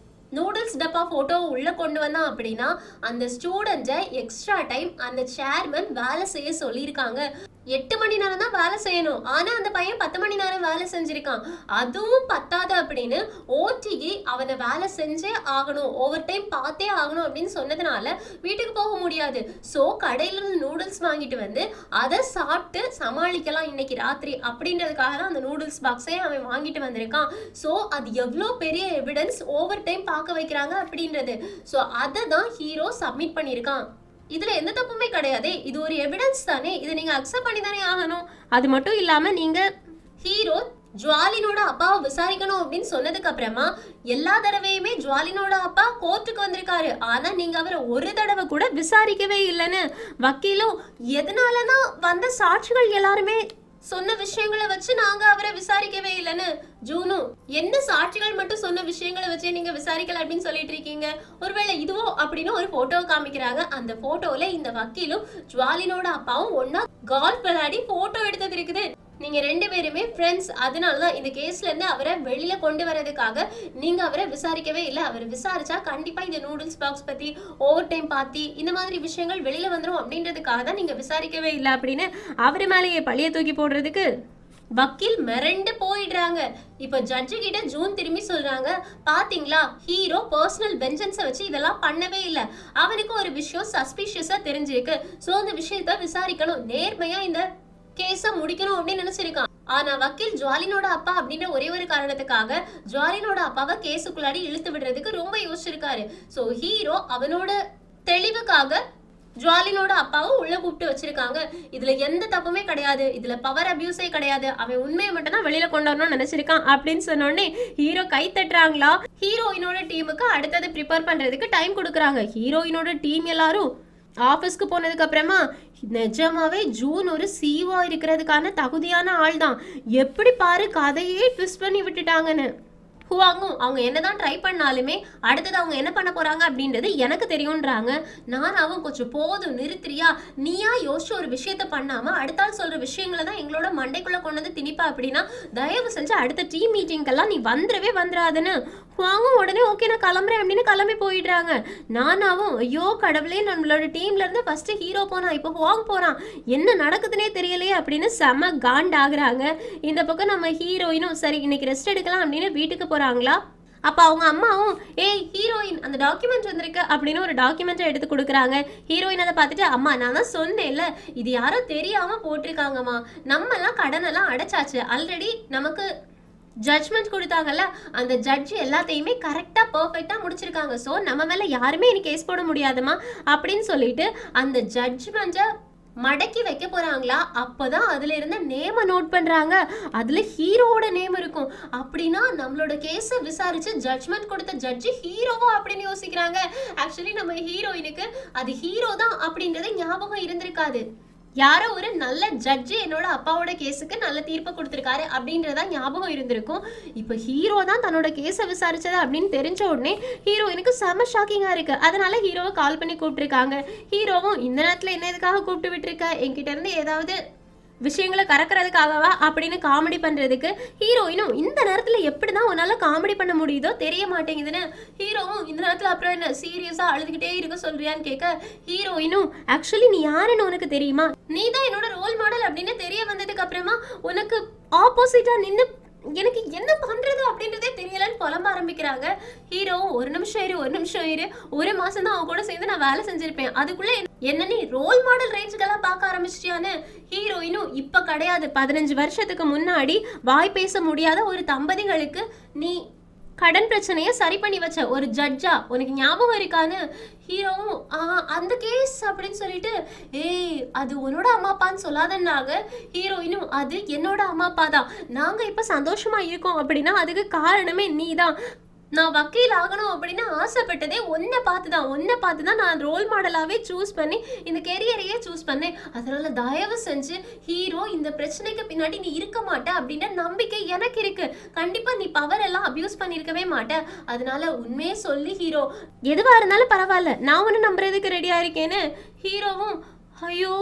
நூடுல்ஸ் டப்பா போட்டோவை உள்ள கொண்டு வந்தான் அப்படின்னா, அந்த ஸ்டூடெண்ட்டை எக்ஸ்ட்ரா டைம் அந்த சேர்மன் வேலை செய்ய சொல்லியிருக்காங்க. 8 மணி நேரம் தான் வேலை செய்யணும், ஆனா அந்த பையன் 10 மணி நேரம் வேலை செஞ்சிருக்கான். அதுவும் பத்தாது அப்படின்னு ஓடிக்கு அவனை வேலை செஞ்சே ஆகணும், ஓவர் டைம் பார்த்தே ஆகணும் அப்படின்னு சொன்னதுனால வீட்டுக்கு போக முடியாது. ஸோ கடையில இருந்து நூடுல்ஸ் வாங்கிட்டு வந்து அதை சாப்பிட்டு சமாளிக்கலாம் இன்னைக்கு ராத்திரி அப்படின்றதுக்காக தான் அந்த நூடுல்ஸ் பாக்ஸே அவன் வாங்கிட்டு வந்திருக்கான். ஸோ அது எவ்வளோ பெரிய எவிடன்ஸ் ஓவர் டைம் பார்க்க வைக்கிறாங்க அப்படின்றது. ஸோ அதை தான் ஹீரோ சப்மிட் பண்ணியிருக்கான். இதுல எந்த தப்புமே கிடையாது, இது ஒரு எவிடன்ஸ் தானே, இதை நீங்க அக்செப்ட் பண்ணி தானே ஆகணும். அது மட்டும் இல்லாம நீங்க ஹீரோ ஜுவாலினோட அப்பாவை விசாரிக்கணும் அப்படின்னு சொன்னதுக்கு அப்புறமா எல்லா தடவையுமே ஜுவாலினோட அப்பா கோர்ட்டுக்கு வந்திருக்காரு, ஆனா நீங்க அவரை ஒரு தடவை கூட விசாரிக்கவே இல்லைன்னு வக்கீலும், எதனாலனா வந்த சாட்சிகள் எல்லாருமே சொன்ன விஷயங்களை வச்சு நாங்க அவரை விசாரிக்கவே இல்லைன்னு. ஜூனும், என்ன சாட்சிகள் மட்டும் சொன்ன விஷயங்களை வச்சு நீங்க விசாரிக்கல அப்படின்னு சொல்லிட்டு இருக்கீங்க, ஒருவேளை இதுவோ அப்படின்னு ஒரு போட்டோவை காமிக்கிறாங்க. அந்த போட்டோல இந்த வக்கீலும் ஜுவாலினோட அப்பாவும் ஒன்னா கால்ஃப் விளையாடி போட்டோ எடுத்தது இருக்குது. நீங்க 2 பேருமே ஃப்ரெண்ட்ஸ், அதனாலதான் இந்த கேஸ்ல இருந்து அவரை வெளியில கொண்டு வரதுக்காக நீங்க அவரை விசாரிக்கவே இல்லை. அவர் விசாரிச்சா கண்டிப்பா இந்த நூடுல்ஸ் பாக்ஸ் பத்தி ஓவர் டைம் பாத்தி இந்த மாதிரி விஷயங்கள் வெளியில வந்துடும் அப்படின்றதுக்காக தான் நீங்க விசாரிக்கவே இல்லை அப்படின்னு அவர் மேலேயே பழிய தூக்கி போடுறதுக்கு வக்கீல் மிரண்டு போயிடுறாங்க. இப்ப ஜட்ஜு கிட்ட ஜூன் திரும்பி சொல்றாங்க, பாத்தீங்களா ஹீரோ பர்சனல் வெஞ்சன்ஸை வச்சு இதெல்லாம் பண்ணவே இல்லை, அவனுக்கு ஒரு விஷயம் சஸ்பிஷியஸா தெரிஞ்சிருக்கு, சோ அந்த விஷயத்த விசாரிக்கணும், நேர்மையா இந்த கேஸ முடிக்கணும் அப்படின்னு நினைச்சிருக்கான். ஆனா வக்கீல் ஜுவாலினோட அப்பா அப்படின்ற ஒரே ஒரு காரணத்துக்காக ஜுவாலினோட அப்பாவை கேஸுக்குள்ளாடி இழுத்து விடுறதுக்கு ரொம்ப யோசிச்சிருக்காரு. சோ ஹீரோ அவனோட தெளிவுக்காக ஜுவாலினோட அப்பாவும் உள்ள கூப்பிட்டு வச்சிருக்காங்க. இதுல எந்த தப்புமே கிடையாது, இதுல பவர் அபியூஸே கிடையாது, அவன் உண்மையை மட்டும் தான் வெளியில கொண்டு வரணும்னு நினைச்சிருக்கான் அப்படின்னு சொன்னோடனே ஹீரோ கை தட்டுறாங்களா. ஹீரோயினோட டீமுக்கு அடுத்தது ப்ரிப்பேர் பண்றதுக்கு டைம் கொடுக்குறாங்க. ஹீரோயினோட டீம் எல்லாரும் ஆஃபீஸ்க்கு போனதுக்கு அப்புறமா, நிஜமாவே ஜூன் ஒரு சிஓ இருக்கிறதுக்கான தகுதியான ஆள் தான், எப்படி பாரு கதையே ட்விஸ்ட் பண்ணி விட்டுட்டாங்கன்னு. ஹுவாங்கும் அவங்க என்னதான் ட்ரை பண்ணாலுமே அடுத்தது அவங்க என்ன பண்ண போறாங்க அப்படின்றது எனக்கு தெரியும்ன்றாங்க. நானாவும் கொஞ்சம் போதும் நிறுத்திரியா, நீயா யோசிச்சு ஒரு விஷயத்த பண்ணாம அடுத்தால் சொல்ற விஷயங்களை தான் எங்களோட மண்டைக்குள்ள கொண்டு வந்து திணிப்பா அப்படின்னா தயவு செஞ்சு அடுத்த டீம் மீட்டிங்கெல்லாம் நீ வந்துடாதுன்னு ஹுவாங்கும் உடனே ஓகே நான் கிளம்புறேன் அப்படின்னு கிளம்பி போயிடுறாங்க. நானாவும் ஐயோ கடவுளே, நம்மளோட டீம்ல இருந்து ஃபர்ஸ்ட் ஹீரோ போனா இப்போ ஹுவாங் போறான், என்ன நடக்குதுன்னே தெரியலையே அப்படின்னு செம காண்டாகுறாங்க. இந்த பக்கம் நம்ம ஹீரோயினும் சரி இன்னைக்கு ரெஸ்ட் எடுக்கலாம் அப்படின்னு வீட்டுக்கு போறாங்களா. அப்போ அவங்க அம்மாவும் ஏய் ஹீரோயின் அந்த டாக்குமெண்ட் வந்திருக்கு அப்படின்னு ஒரு டாக்குமெண்ட்டை எடுத்து கொடுக்குறாங்க. ஹீரோயின் அதை பார்த்துட்டு அம்மா நான் தான் சொன்னேன்ல இது யாரோ தெரியாம போட்டிருக்காங்கம்மா, நம்மலாம் கடனெல்லாம் அடைச்சாச்சு, ஆல்ரெடி நமக்கு ஜட்ஜ்மெண்ட் கொடுத்தாங்கல்ல அந்த ஜட்ஜ் எல்லாத்தையுமே கரெக்டாக பர்ஃபெக்டாக முடிச்சிருக்காங்க, ஸோ நம்ம மேலே யாருமே இனி கேஸ் போட முடியாதுமா அப்படின்னு சொல்லிட்டு அந்த ஜட்ஜ்மெண்ட்டை மடக்கி வைக்க போறாங்களா. அப்பதான் அதுல இருந்த நேம நோட் பண்றாங்க. அதுல ஹீரோவோட நேம் இருக்கும். அப்படின்னா நம்மளோட கேஸை விசாரிச்சு ஜட்ஜ்மெண்ட் கொடுத்த ஜட்ஜி ஹீரோவா அப்படின்னு யோசிக்கிறாங்க. ஆக்சுவலி நம்ம ஹீரோயினுக்கு அது ஹீரோ தான் அப்படின்றது ஞாபகம் இருந்திருக்காது. யாரோ ஒரு நல்ல ஜட்ஜு என்னோட அப்பாவோட கேஸுக்கு நல்ல தீர்ப்பை கொடுத்துருக்காரு அப்படின்றதா ஞாபகம் இருந்திருக்கும். இப்போ ஹீரோ தான் தன்னோட கேஸை விசாரிச்சது அப்படின்னு தெரிஞ்ச உடனே ஹீரோயினுக்கு செம ஷாக்கிங்காக இருக்கு. அதனால ஹீரோவை கால் பண்ணி கூப்பிட்டுருக்காங்க. ஹீரோவும் இந்த நேரத்தில் என்ன எதுக்காக கூப்பிட்டு விட்டுருக்க, என்கிட்ட இருந்து ஏதாவது விஷயங்களை கறக்கிறதுக்காகவா அப்படின்னு காமெடி பண்றதுக்கு ஹீரோயினும் இந்த நேரத்துல எப்படிதான் உன்னால காமெடி பண்ண முடியுதோ தெரிய மாட்டேங்குதுன்னு ஹீரோவும் இந்த நேரத்துல அப்புறம் என்ன சீரியஸா அழுதுகிட்டே இருக்க சொல்றியான்னு கேட்க ஹீரோயினும் ஆக்சுவலி நீ யாருன்னு உனக்கு தெரியுமா, நீ தான் என்னோட ரோல் மாடல் அப்படின்னு தெரிய வந்ததுக்கு அப்புறமா உனக்கு ஆப்போசிட்டா நின்று எனக்கு என்ன பண்றது அப்படின்றதே தெரியலன்னு புலம்ப ஆரம்பிக்கிறாங்க. ஹீரோவும் ஒரு நிமிஷம் இரு ஒரு மாசம் தான் அவன் கூட சேர்ந்து நான் வேலை செஞ்சிருப்பேன், அதுக்குள்ள என்ன நீ ரோல் மாடல் ரேஞ்சுக்கெல்லாம் பார்க்க ஆரம்பிச்சிட்டியான்னு. ஹீரோயினும் இப்ப கிடையாது, 15 வருஷத்துக்கு முன்னாடி வாய் பேச முடியாத ஒரு தம்பதிகளுக்கு நீ கடன் பிரச்சனையை சரி பண்ணி வச்ச ஒரு ஜட்ஜா உனக்கு ஞாபகம் இருக்கான்னு. ஹீரோவும் அந்த கேஸ் அப்படின்னு சொல்லிட்டு ஏய் அது உன்னோட அம்மா அப்பான்னு சொல்லாதன்னாங்க. ஹீரோயினும் அது என்னோட அம்மா அப்பா தான், நாங்க இப்ப சந்தோஷமா இருக்கோம் அப்படின்னா அதுக்கு காரணமே நீ தான். நான் வக்கீல் ஆகணும் அப்படின்னு ஆசைப்பட்டதே உன்னை பார்த்து தான் நான் ரோல் மாடலாகவே சூஸ் பண்ணி இந்த கெரியரையே சூஸ் பண்ணேன். அதனால தயவு செஞ்சு ஹீரோ இந்த பிரச்சனைக்கு பின்னாடி நீ இருக்க மாட்ட அப்படின்ற நம்பிக்கை எனக்கு இருக்கு. கண்டிப்பா நீ பவர் எல்லாம் அபியூஸ் பண்ணியிருக்கவே மாட்டேன். அதனால உண்மையே சொல்லி ஹீரோ எதுவா இருந்தாலும் பரவாயில்ல நான் ஒன்று நம்புறதுக்கு ரெடியா இருக்கேன்னு. ஹீரோவும் ஐயோ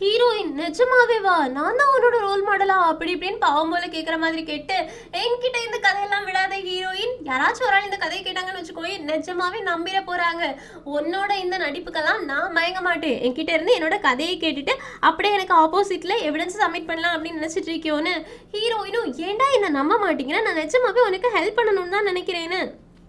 ஹீரோயின் நிஜமாவே வா, நான் தான் உன்னோட ரோல் மாடலா அப்படி இப்படின்னு பாவம் போல கேட்குற மாதிரி கேட்டு என்கிட்ட இந்த கதையெல்லாம் விடாத ஹீரோயின், யாராச்சும் ஒரு ஆள் இந்த கதையை கேட்டாங்கன்னு வச்சுக்கோயே நிஜமாவே நம்பிட போறாங்க. உன்னோட இந்த நடிப்புக்கெல்லாம் நான் மயங்க மாட்டேன், என்கிட்ட இருந்து என்னோட கதையை கேட்டுட்டு அப்படியே எனக்கு ஆப்போசிட்ல எவிடன்ஸ் சப்மிட் பண்ணலாம் அப்படின்னு நினைச்சிட்டு இருக்கியோன்னு. ஹீரோயினும் ஏண்டா என்ன நம்ப மாட்டீங்கன்னா நான் நிஜமாவே உனக்கு ஹெல்ப் பண்ணணும்னு தான் நினைக்கிறேன்னு.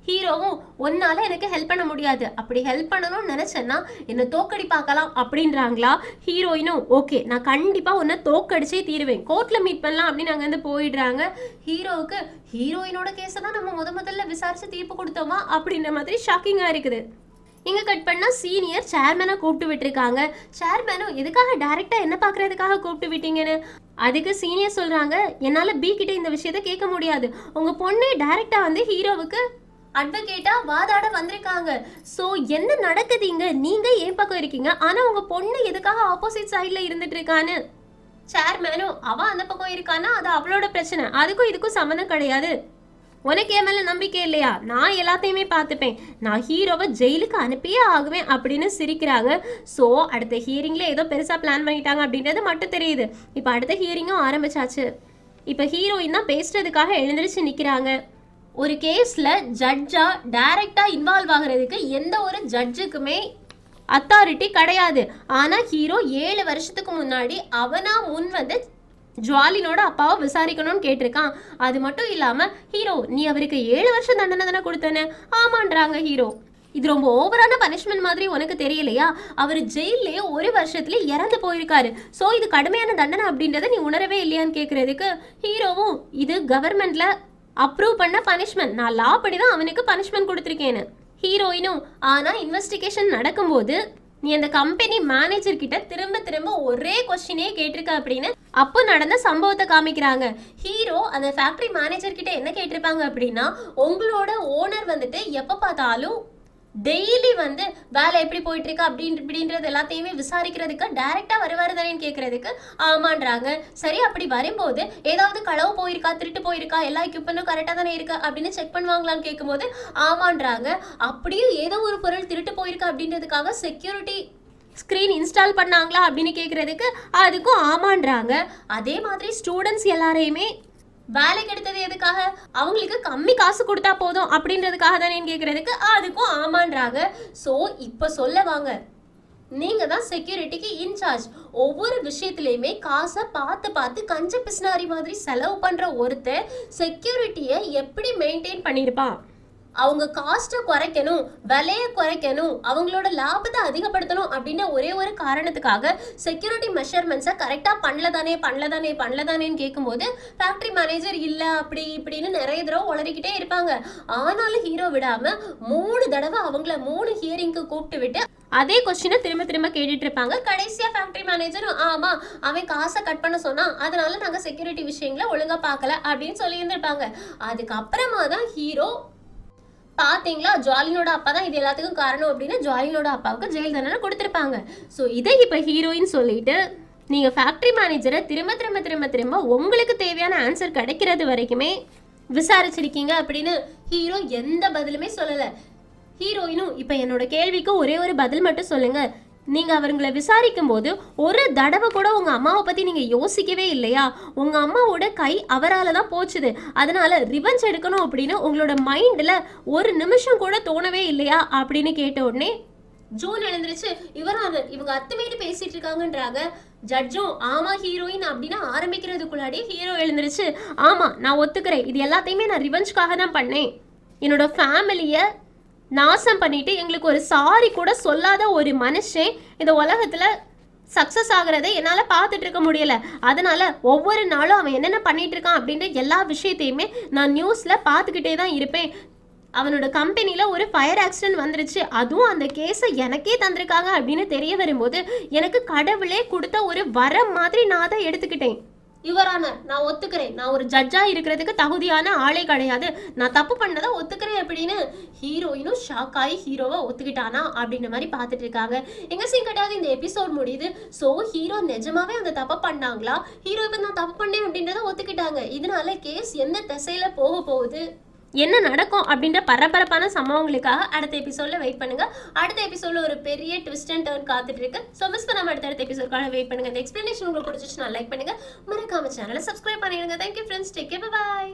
ஹீரோவும் ஒன்னால எனக்கு ஹெல்ப் பண்ண முடியாது, அப்படி ஹெல்ப் பண்ணணும்னு நினைச்சேன்னா என்ன தோக்கடி பார்க்கலாம் அப்படின்றாங்களா. ஹீரோயினும் ஓகே நான் கண்டிப்பா உன்னை தோக்கடிச்சே தீருவேன், கோர்ட்ல மீட் பண்ணலாம் அப்படின்னு அங்க இருந்து போயிடுறாங்க. ஹீரோவுக்கு ஹீரோயினோட கேஸை தான் நம்ம முதல்ல விசாரிச்சு தீர்ப்பு கொடுத்தோமா அப்படின்ற மாதிரி ஷாக்கிங்கா இருக்குது. இங்க கட் பண்ணா சீனியர் சேர்மேனை கூப்பிட்டு விட்டுருக்காங்க. சேர்மேனும் எதுக்காக டைரக்டா என்ன பாக்குறதுக்காக கூப்பிட்டு விட்டீங்கன்னு. அதுக்கு சீனியர் சொல்றாங்க என்னால பி கிட்ட இந்த விஷயத்த கேட்க முடியாது, உங்க பொண்ணே டைரக்டா வந்து ஹீரோவுக்கு அட்வொகேட்டா வாதாட வந்திருக்காங்க, ஸோ என்ன நடக்குதுங்க, நீங்க ஏன் பக்கம் இருக்கீங்க, ஆனா உங்க பொண்ணு எதுக்காக ஆப்போசிட் சைட்ல இருந்துட்டு இருக்கான்னு. சேர்மேனும் அவ அந்த பக்கம் இருக்கான்னா அது அவளோட பிரச்சனை, அதுக்கும் இதுக்கும் சம்மந்தம் கிடையாது, உனக்கு என் மேல நம்பிக்கை இல்லையா, நான் எல்லாத்தையுமே பார்த்துப்பேன், நான் ஹீரோவை ஜெயிலுக்கு அனுப்பியே ஆகுவேன் அப்படின்னு சிரிக்கிறாங்க. ஸோ அடுத்த ஹியரிங்ல ஏதோ பெருசா பிளான் பண்ணிட்டாங்க அப்படின்றது மட்டும் தெரியுது. இப்போ அடுத்த ஹியரிங்கும் ஆரம்பிச்சாச்சு. இப்போ ஹீரோயின் தான் பேசுறதுக்காக எழுந்திரிச்சு நிக்கிறாங்க. ஒரு கேஸ்ல ஜட்ஜா டைரக்டா இன்வால்வ் ஆகிறதுக்கு எந்த ஒரு ஜட்ஜுக்குமே அத்தாரிட்டி கிடையாது. ஆனா ஹீரோ 7 வருஷத்துக்கு முன்னாடி அவனா முன் வந்து ஜுவாலினோட அப்பாவை விசாரிக்கணும்னு கேட்டிருக்கான். அது மட்டும் இல்லாம ஹீரோ நீ அவருக்கு 7 வருஷம் தண்டனை தானே கொடுத்தேன்னு ஆமான்றாங்க ஹீரோ. இது ரொம்ப ஓவரான பனிஷ்மெண்ட் மாதிரி உனக்கு தெரியலையா, அவர் ஜெயிலே 1 வருஷத்துல இறந்து போயிருக்காரு, ஸோ இது கடுமையான தண்டனை அப்படின்றத நீ உணரவே இல்லையான்னு கேட்கறதுக்கு ஹீரோவும் இது கவர்மெண்ட்ல அப்ரூவ் பண்ண பனிஷ்மெண்ட், நான் லா படி தான் அவனுக்கு பனிஷ்மெண்ட் கொடுத்துருக்கேன்னு. ஹீரோயினும் ஆனா இன்வெஸ்டிகேஷன் நடக்கும்போது நீ அந்த கம்பெனி மேனேஜர் கிட்ட திரும்ப ஒரே கொஸ்டினே கேட்டிருக்க அப்படின்னு அப்போ நடந்த சம்பவத்தை காமிக்கிறாங்க. ஹீரோ அந்த ஃபேக்டரி மேனேஜர் கிட்ட என்ன கேட்டிருப்பாங்க அப்படின்னா உங்களோட ஓனர் வந்துட்டு எப்போ பார்த்தாலும் டெய்லி வந்து வேலை எப்படி போயிட்டு இருக்கா அப்படின்றது எல்லாத்தையுமே விசாரிக்கிறதுக்கு டைரக்டா வருவாரு தானேன்னு கேட்கறதுக்கு ஆமான்றாங்க. சரி, அப்படி வரும்போது ஏதாவது களவு போயிருக்கா, திருட்டு போயிருக்கா, எல்லா எக்யூப்மெண்ட்டும் கரெக்டா தானே இருக்கு அப்படின்னு செக் பண்ணுவாங்களான்னு கேட்கும்போது ஆமான்றாங்க. அப்படியும் ஏதோ ஒரு பொருள் திருட்டு போயிருக்கா அப்படின்றதுக்காக செக்யூரிட்டி ஸ்க்ரீன் இன்ஸ்டால் பண்ணாங்களா அப்படின்னு கேட்குறதுக்கு அதுக்கும் ஆமான்றாங்க. அதே மாதிரி ஸ்டூடெண்ட்ஸ் எல்லாரையுமே வேலைக்கு எடுத்தது எதுக்காக, அவங்களுக்கு கம்மி காசு கொடுத்தா போதும் அப்படின்றதுக்காக தானே கேட்கறதுக்கு அதுக்கும் ஆமான்றாங்க. ஸோ இப்போ சொல்ல வாங்க, நீங்க தான் செக்யூரிட்டிக்கு இன்சார்ஜ். ஒவ்வொரு விஷயத்திலையுமே காசை பார்த்து பார்த்து கஞ்ச பிசினாரி மாதிரி செலவு பண்ற ஒருத்தர் செக்யூரிட்டியை எப்படி மெயின்டைன் பண்ணியிருப்பான்? அவங்க காஸ்ட்டை குறைக்கணும், விலையை குறைக்கணும், அவங்களோட லாபத்தை அதிகப்படுத்தணும் அப்படின்ற ஒரே ஒரு காரணத்துக்காக செக்யூரிட்டி மெஷர்மெண்ட்ஸை கரெக்டாக பண்ணலதானேன்னு கேட்கும்போது ஃபேக்ட்ரி மேனேஜர் இல்லை அப்படி இப்படின்னு நிறைய தடவை உளறிக்கிட்டே இருப்பாங்க. ஆனாலும் ஹீரோ விடாமல் 3 தடவை அவங்கள 3 ஹியரிங்க்கு கூப்பிட்டு விட்டு அதே கொஸ்டினை திரும்ப திரும்ப கேட்டுட்டு இருப்பாங்க. கடைசியா ஃபேக்டரி மேனேஜரும் ஆமா அவன் காசை கட் பண்ண சொன்னான், அதனால நாங்க செக்யூரிட்டி விஷயங்களை ஒழுங்கா பார்க்கல அப்படின்னு சொல்லி இருந்திருப்பாங்க. அதுக்கப்புறமா தான் ஹீரோ பாத்தீங்களா ஜாலினோட அப்பா தான் இது எல்லாத்துக்கும் காரணம் அப்படின்னு ஜாலினோட அப்பாவுக்கு ஜெயில் தண்டனை கொடுத்துருப்பாங்க. ஸோ இதை இப்போ ஹீரோயின் சொல்லிட்டு நீங்க ஃபேக்டரி மேனேஜரை திரும்ப திரும்ப திரும்ப திரும்ப உங்களுக்கு தேவையான ஆன்சர் கிடைக்கிறது வரைக்குமே விசாரிச்சிருக்கீங்க அப்படின்னு ஹீரோ எந்த பதிலுமே சொல்லலை. ஹீரோயினும் இப்போ என்னோட கேள்விக்கு ஒரே ஒரு பதில் மட்டும் சொல்லுங்க, நீங்கள் அவங்களை விசாரிக்கும் போது ஒரு தடவை கூட உங்கள் அம்மாவை பற்றி நீங்கள் யோசிக்கவே இல்லையா? உங்கள் அம்மாவோட கை அவரால் தான் போச்சுது, அதனால ரிவெஞ்ச் எடுக்கணும் அப்படின்னு உங்களோட மைண்டில் ஒரு நிமிஷம் கூட தோணவே இல்லையா அப்படின்னு கேட்ட உடனே ஜூன் எழுந்திருச்சு இவங்க அத்துமீறி பேசிட்டு இருக்காங்கன்றாங்க. ஜட்ஜும் ஆமா ஹீரோயின் அப்படின்னு ஆரம்பிக்கிறதுக்குள்ளாடி ஹீரோ எழுந்திருச்சு ஆமா நான் ஒத்துக்கிறேன், இது எல்லாத்தையுமே நான் ரிவெஞ்சுக்காக தான் பண்ணேன், என்னோட ஃபேமிலியை நாசம் பண்ணிட்டு எங்களுக்கு ஒரு சாரி கூட சொல்லாத ஒரு மனுஷன் இந்த உலகத்துல சக்சஸ் ஆகிறத என்னால் பார்த்துட்டு இருக்க முடியல. அதனால ஒவ்வொரு நாளும் அவன் என்னென்ன பண்ணிட்டு இருக்கான் அப்படின்ற எல்லா விஷயத்தையுமே நான் நியூஸ்ல பார்த்துக்கிட்டே தான் இருப்பேன். அவனோட கம்பெனியில் ஒரு ஃபயர் ஆக்சிடென்ட் வந்துருச்சு, அதுவும் அந்த கேஸை எனக்கே தந்திருக்காங்க அப்படின்னு தெரிய வரும்போது எனக்கு கடவுளே கொடுத்த ஒரு வரம் மாதிரி நான் தான் எடுத்துக்கிட்டேன். யுவரான நான் ஒத்துக்கிறேன், நான் ஒரு ஜட்ஜா இருக்கிறதுக்கு தகுதியான ஆளே கிடையாது, நான் தப்பு பண்ணதை ஒத்துக்கிறேன் அப்படின்னு ஹீரோயினும் ஷாக் ஆகி ஹீரோவை ஒத்துக்கிட்டானா அப்படின்ற மாதிரி பார்த்துட்டு இருக்காங்க. எங்க சீன் கிடையாது, இந்த எபிசோட் முடியுது. ஸோ ஹீரோ நிஜமாவே அந்த தப்பை பண்ணாங்களா, ஹீரோ இப்போ நான் தப்பு பண்ணேன் அப்படின்றத ஒத்துக்கிட்டாங்க. இதனால கேஸ் எந்த திசையில போக போகுது, என்ன நடக்கும் அப்படின்ற பரபரப்பான சம்பவங்களுக்காக அடுத்த எபிசோட்ல வெயிட் பண்ணுங்க. அடுத்த எபிசோட்ல ஒரு பெரிய ட்விஸ்ட் அண்ட் டர்ன் காத்துட்டு இருக்கு. ஸோ மிஸ் பண்ணாம அடுத்த எபிசோட்காக வெயிட் பண்ணுங்க. இந்த எக்ஸ்பிளனேஷன் உங்களுக்கு பிடிச்சிச்சுன்னா லைக் பண்ணுங்க, மறக்காம சேனலை சப்ஸ்கிரைப் பண்ணிடுங்க. Thank you friends, take care, bye bye.